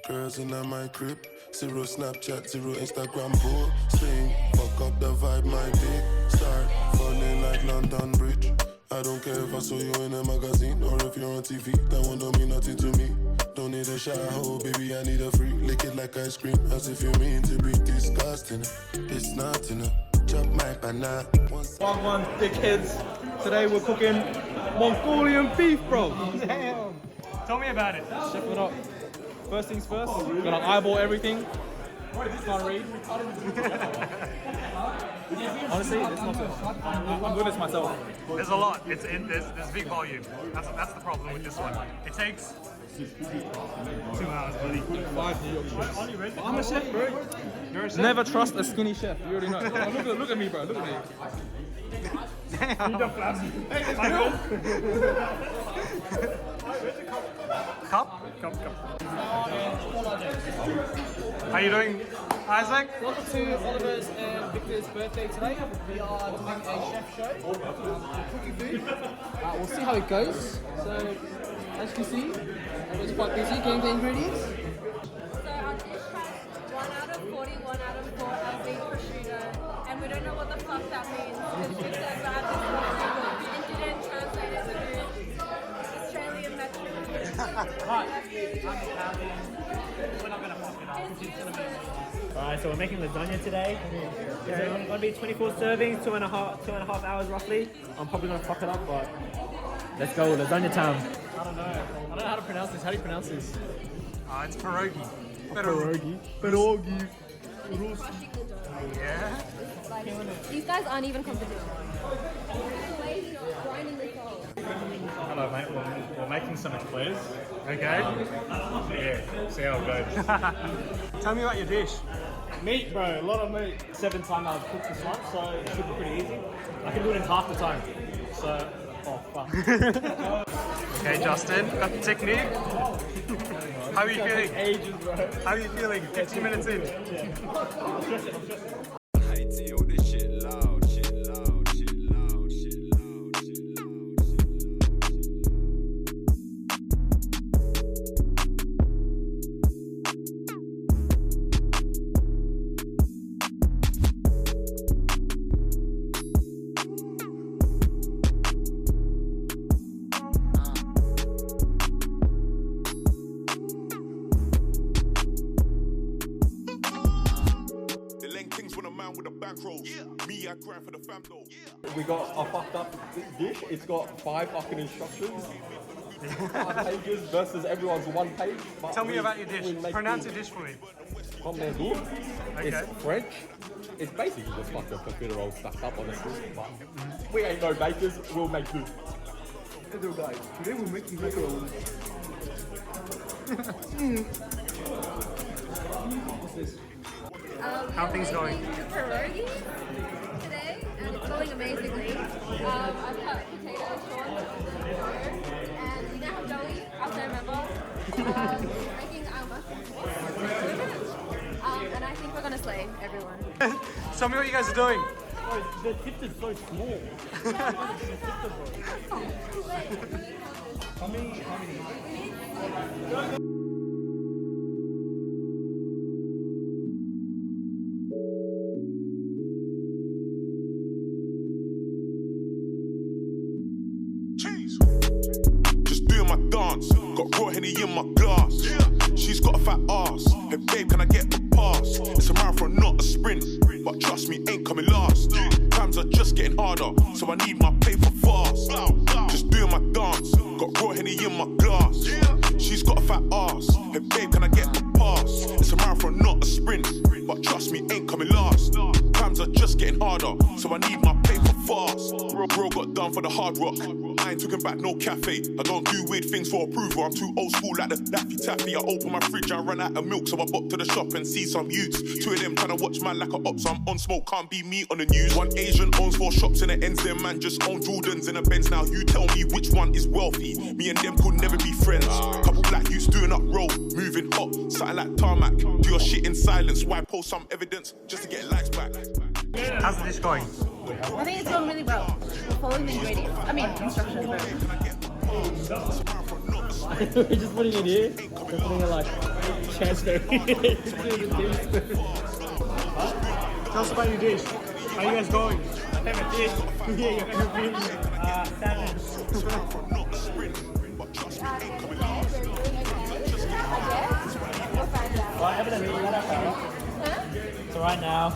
Girls in my crib, zero Snapchat, zero Instagram posting. Fuck up the vibe, my dick start falling like London Bridge. I don't care if I saw you in a magazine or if you're on TV. That one don't mean nothing to me. Don't need a shower, baby, I need a free. Lick it like ice cream, as if you mean to be disgusting. It's not enough. Chop my banana. One, dickheads. Today we're cooking Mongolian beef, bro. Damn. Tell me about it. Chef it up. First things first, gonna eyeball everything. Can't read. Honestly, it's not good. I'm good as myself. There's a lot. There's big volume. That's the problem with this one. It takes 2 hours, buddy. 5 New York strips. I'm a chef, bro. You're a chef. Never trust a skinny chef. You already know. Look at me, bro. Look at me. Damn. You don't Cup? Cup. How you doing, Isaac? Welcome to Oliver's and Victor's birthday today. We are doing a chef show, cooking food. We'll see how it goes. So, as you can see, everyone's quite busy getting the ingredients. So our dish has 1 out of 40, 1 out of 4 as beef prosciutto, and we don't know what the fuck that means. Because we said that and didn't translate it to Australian metric. Alright, so we're making lasagna today. It's going to be 24 servings, two and a half hours roughly. I'm probably going to fuck it up, but let's go, lasagna time. I don't know how to pronounce this. How do you pronounce this? It's pierogi. Pierogi. Yeah. These guys aren't even competition. The way he's grinding this all. Hello, mate. We're making some eclairs. Okay. Yeah. See how it goes. Tell me about your dish. Meat, bro, a lot of meat. 7 times I've cooked this one, so it should be pretty easy. I can do it in half the time. So, oh fuck. Okay, Justin, got the technique. How are you feeling? Ages, bro. How are you feeling? 15 minutes in. We got a fucked up dish. It's got 5 fucking instructions. 5 pages versus everyone's 1 page. But Tell me about your dish. Pronounce your dish for me. Commandou. Okay. It's French. It's basically just like a profiterole stuffed up, honestly. But we ain't no bakers. We'll make do. Hello guys. Today we're making macaroni. What's this? How are things going? Pierogi today, and it's going amazingly. I've cut potatoes short, and we now have Joey, our third member, making our mushroom sauce. And I think we're gonna slay everyone. Tell me what you guys are doing. Oh, the tip is so small. How many? Got raw Henny in my glass. She's got a fat ass. Hey babe, can I get a pass? It's a marathon, not a sprint. But trust me, ain't coming last. Times are just getting harder, so I need my paper fast. Just doing my dance. Got raw Henny in my glass. She's got a fat ass. Hey babe, can I get a pass? It's a marathon, not a sprint. But trust me, ain't coming last. Times are just getting harder, so I need my paper fast. Bro got done for the hard rock. I ain't talking back, no cafe. I don't do weird things for approval. I'm too old school like the Daffy Taffy. I open my fridge and run out of milk, so I bop to the shop and see some youths. 2 of them trying to watch man like a ops. I'm on smoke, can't be me on the news. 1 Asian owns 4 shops and it ends there, man just own Jordans in a Benz. Now you tell me which one is wealthy. Me and them could never be friends. Couple black youths doing up road, moving hot, something like tarmac. Do your shit in silence, why post some evidence just to get likes back? How's the dish going? I think it's going really well. We're following the ingredients. I mean, instructions. We're just putting it here. We're putting it like chest area. Tell us about your dish. How you guys going? My favorite dish. Yeah, your favorite dish. Salmon. Right, evidently, what happened? So right now,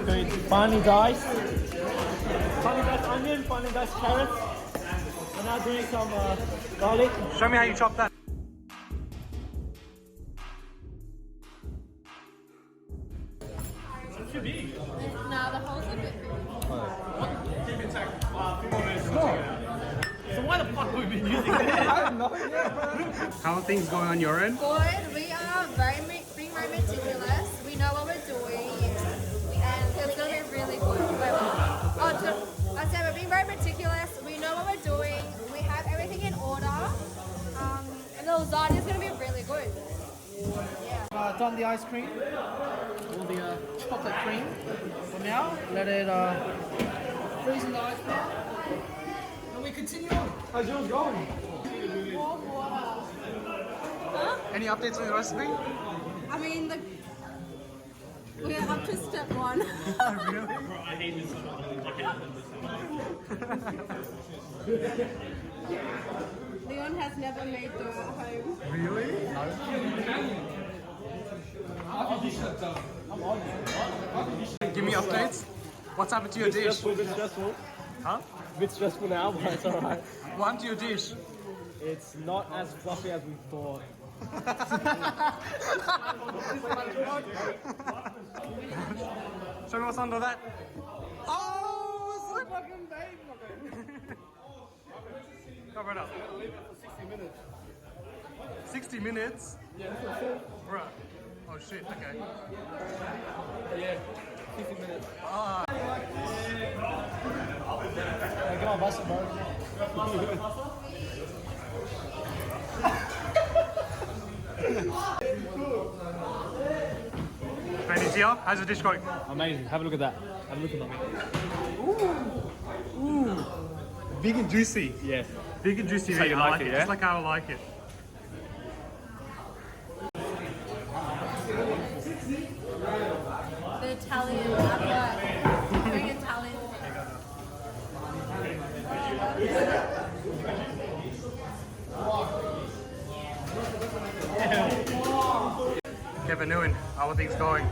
doing finely diced onion, finely diced carrots. We're now doing some garlic. Show me how you chop that. No, the hole's a bit big. So why the fuck have we been using that? How are things going on your end? Good. We are being very meticulous. We know what we're doing, and it's gonna be really good. I said we're being very meticulous. We know what we're doing. We have everything in order, and the lasagna is gonna be really good. Done the ice cream, or the chocolate cream. For now, let it freeze in the ice cream. And we continue on. How's yours going? More water. Huh? Any updates on your recipe? I mean, we're up to step 1. Leon has never made dough at home. Really? Give me updates. What's happened to your dish? A bit stressful. Huh? A bit stressful now, but it's alright. What happened to your dish? It's not as fluffy as we thought. Show me what's under that. Oh, it's so fucking big. Cover it up. 60 minutes? Yeah. Right. Oh shit, okay. Yeah, 50 minutes. Ah. Come on, bust it, bro. Tia, how's the dish going? Amazing. Have a look at that. Have a look at that. Ooh. Big and juicy. Yeah. Big and juicy. Just how you like it, yeah? Just like how I like it. The Italian, very Italian. Kevin Nguyen, how are things going?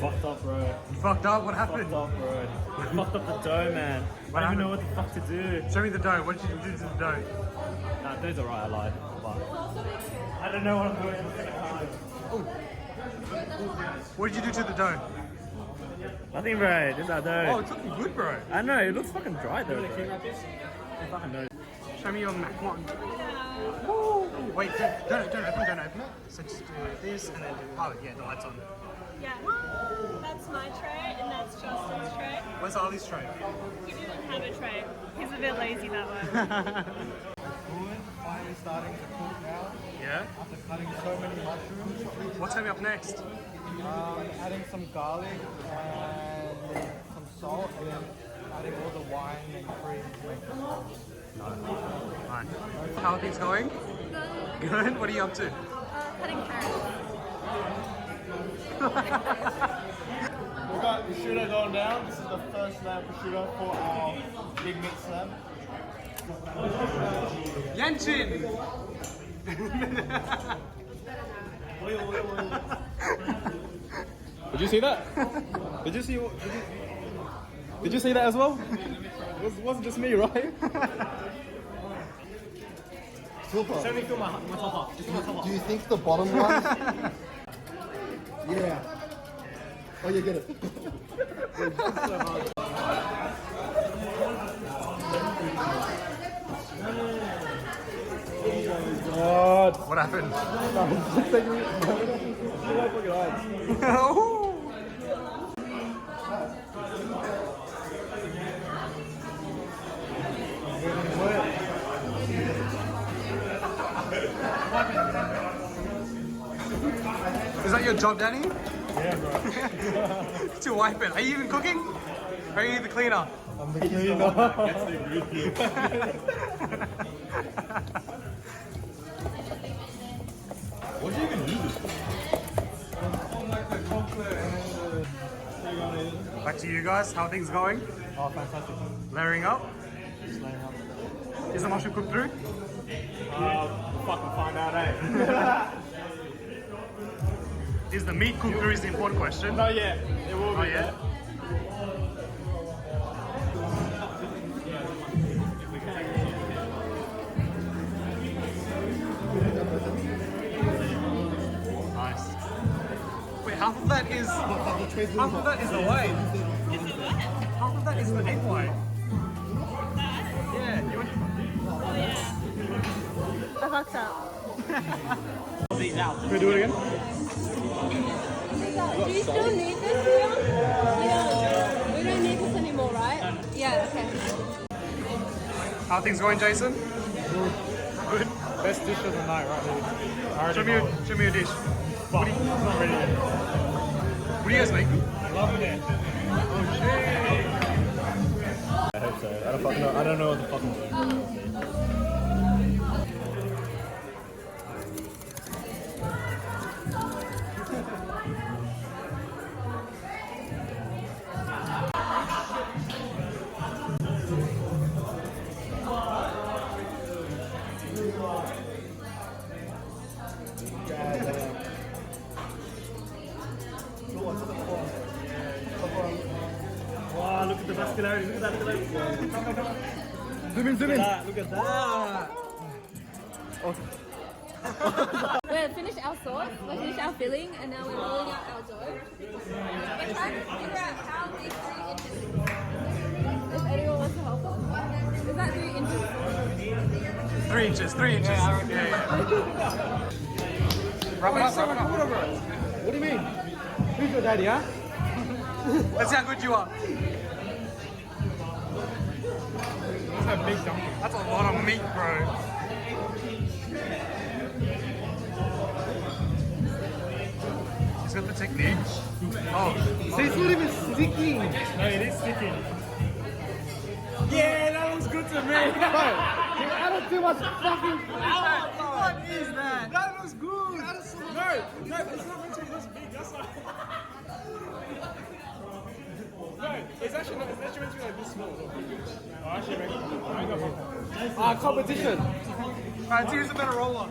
Fucked up, bro. You fucked up? What happened? Fucked up, bro. Fucked up the dough, man. I don't even know what the fuck to do. Show me the dough. What did you do to the dough? Nah, dough's alright, I lied. But I don't know what I'm doing. What did you do to the dough? Nothing, bro. This is our dough. Oh, it's looking good, bro. I know, it looks fucking dry though. Bro. I fucking know. Show me your makin. Woo! Wait, don't open it. So just do this and then do, oh yeah, the light's on. Yeah, that's my tray and that's Justin's tray. Where's Ali's tray? He didn't have a tray. He's a bit lazy that way. Finally starting to cook now. Yeah? After cutting so many mushrooms. What's coming up next? Adding some garlic and some salt, and then adding all the wine and cream to make the sauce. Fine. How are things going? Good. What are you up to? Cutting carrots. We've got prosciutto going down. This is the first slab prosciutto for our big meat slab. Yanchin! Did you see that? Did you see? Did you see that as well? It wasn't just me, right? Show me through my top off. Just my top off. Do you think the bottom one? Yeah. Oh, you get it. What happened? Is that your job, Danny? Yeah, bro. To wipe it. Are you even cooking? Or are you the cleaner? I'm the cleaner. What do you even use this for? Back to you guys. How are things going? Oh, fantastic. Layering up. Just laying up. Is the mushroom cooked through? We'll fucking find out, eh? Is the meat cooked through is the important question. Not yet. It will be. Not yet. Nice. Wait, half of that is the white. Half of that is the egg white. Yeah. You went I fucked up. These out. Can we do it again? Do you still need this here? Yeah. We don't need this anymore, right? Yeah, okay. How are things going, Jason? Good. Best dish of the night, right here. Show me your dish. Fuck. It's not ready yet. What do you guys make? Loving it. Oh shit. I hope so. I don't fucking know. I don't know what the fuck I'm doing. Wow, look at the vascularity. Look at that. Look at that. Zoom in. Look at that. We're finished our sauce, we're finished our filling, and now we're rolling out our dough. We're trying to figure out how big 3 inches is. If anyone wants to help us. Is that 3 inches? 3 inches. 3 inches. Yeah. Wrap it up. What do you mean? Who's your daddy, huh? Let's see how good you are. That's a big dumpling. That's a lot of meat, bro. He's got the technique. Oh, See, it's not even sticking. No, it is sticking. Yeah, that looks good to me. Bro, you added too much fucking... What is that? That looks good. No, it's not meant to be this big. That's not. No, it's actually meant to be like this small. Oh, actually, competition. alright, here's a better roller.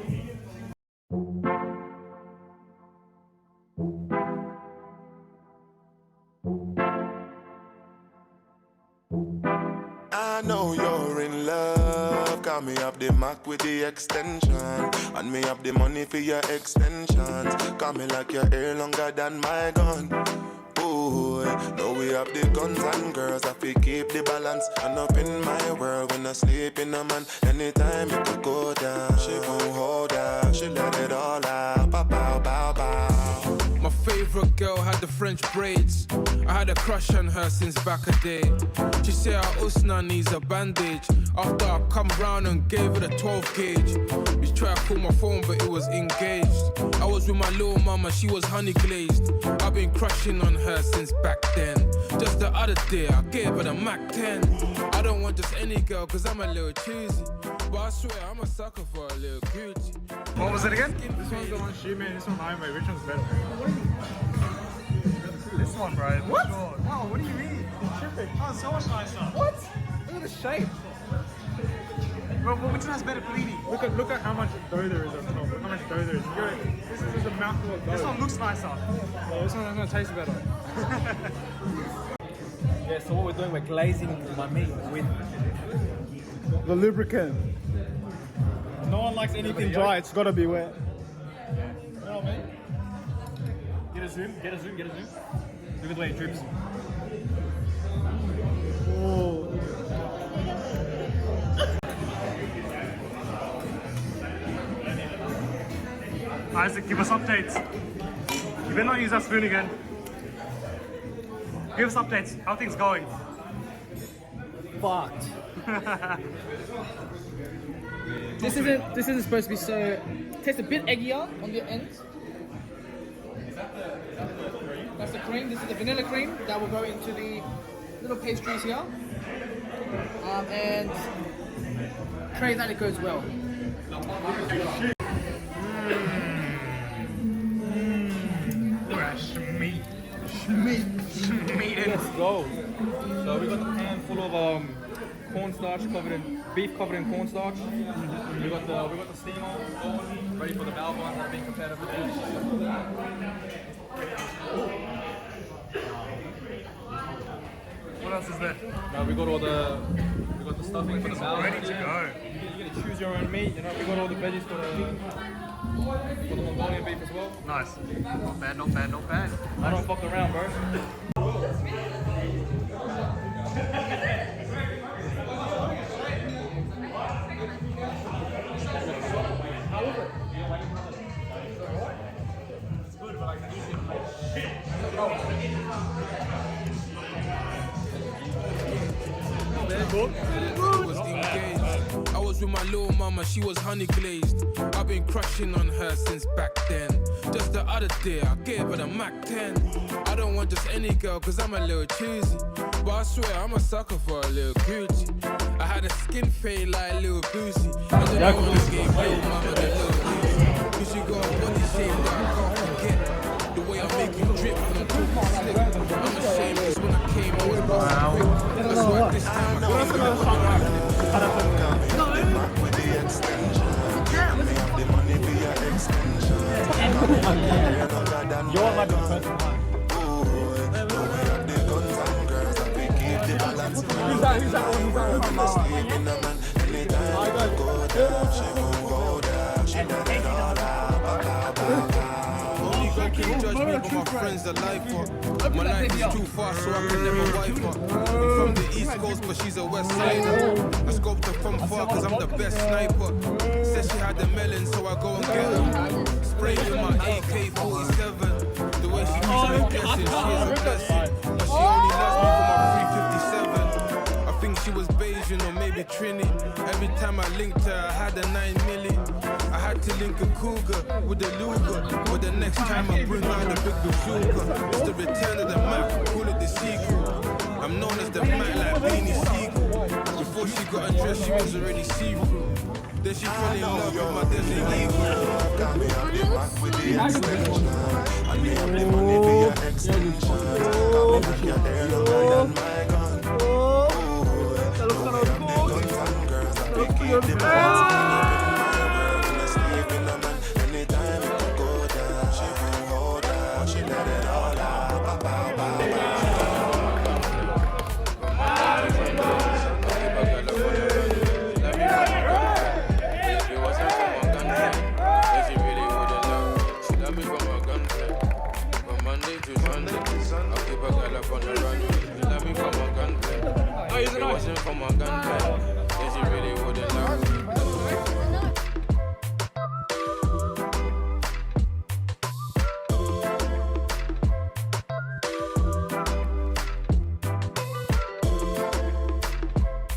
I know you're in love. Got me up the Mac with the extension, and me up the money for your extensions. Got me like your hair longer than my gun. Ooh, now we have the guns and girls. I feel keep the balance. And up in my world when I sleep in a man. Anytime it could go down, she gon' hold out. She let it all out. Bow, bow, bow, bow. My favorite girl had the French braids. I had a crush on her since back a day. She said her usna needs a bandage. After I come round and gave her the 12 gauge. We tried to call my phone but it was engaged. I was with my little mama, she was honey glazed. I've been crushing on her since back then. Just the other day I gave her the Mac 10. I don't want just any girl cause I'm a little choosy. But I swear I'm a sucker for a little Gucci. What was it again? this one's the one she made. This one I made. Which one's better? This one, bro. What? Sure. Oh, what do you mean? Oh, so much nicer. What? Look at the shape. Bro, which one has better panini? Look at how much dough there is on top. How much dough there is. This is just a mouthful of dough. This one looks nicer. Yeah, this one's gonna taste better. Yeah, so what we're doing, we're glazing my meat with The lubricant. no one likes anything dry, it's gotta be wet. You know what I mean? Get a zoom. Look at the way it drips. Isaac, give us updates. You better not use that spoon again. Give us updates. How are things going? Fucked. This isn't supposed to be so... Tastes a bit eggier on the ends. That's the cream. This is the vanilla cream that will go into the little pastries here. And Pray that it goes well. Fresh meat. Let's go. So we got the pan full of cornstarch beef covered in cornstarch. We got the steamer going, ready for the valve that are being prepared over there. What else is there? Now we got the stuffing for the valve. Ready to go. You gotta choose your own meat. You know, we got all the veggies for the Mongolian beef as well. Nice. Not bad, not bad, not bad. I don't fuck around, bro. Was engaged. I was with my little mama, she was honey glazed. I've been crushing on her since back then. Just the other day, I gave her the Mac 10. I don't want just any girl, cause I'm a little choosy. But I swear, I'm a sucker for a little Gucci. I had a skin fade like Lil Boosie. And then I always gave little mama the little Uzi. Cause she got a body shape that I can't forget. The way I make you drip when I'm talking slick. I'm ashamed cause when I came, I was busting quick. That's why this time I came with You're like a person. Who's that? Only God can judge me, but my friends are lifer. My life is too far, so I can never wipe her. I'm from the East Coast, but she's a West Sider. I scoped her from far, cause I'm the best sniper. Said she had the melon, so I go and get her. Sprayed with my AK-47. The way she keeps me guessing, she is a blessing. But she only loves me for my 357. I think she was Bayesian or maybe Trini. Every time I linked her, I had a 9 milli. I had to link a cougar with a Luger. But the next time I bring out the big bazooka. It's the return of the Mac, call it the sequel. I'm known as the Mac like Beanie Siegel. Before she got undressed, she was already see-through. Then she fell in love with my Desert Eagle. Got me on the back with the extension. I need the money for your extension. Got me back your hair longer than my gun. Keep the balance in my world. When I sleep in a man, anytime it can go down, she won't hold down. She let it all out. Bow, bow, bow. If it wasn't for my gunplay, then she really wouldn't love. She love me for my gunplay. From Monday to Sunday, I'll keep a girl up on the run. She love me for my gunplay. If it wasn't for my gunplay.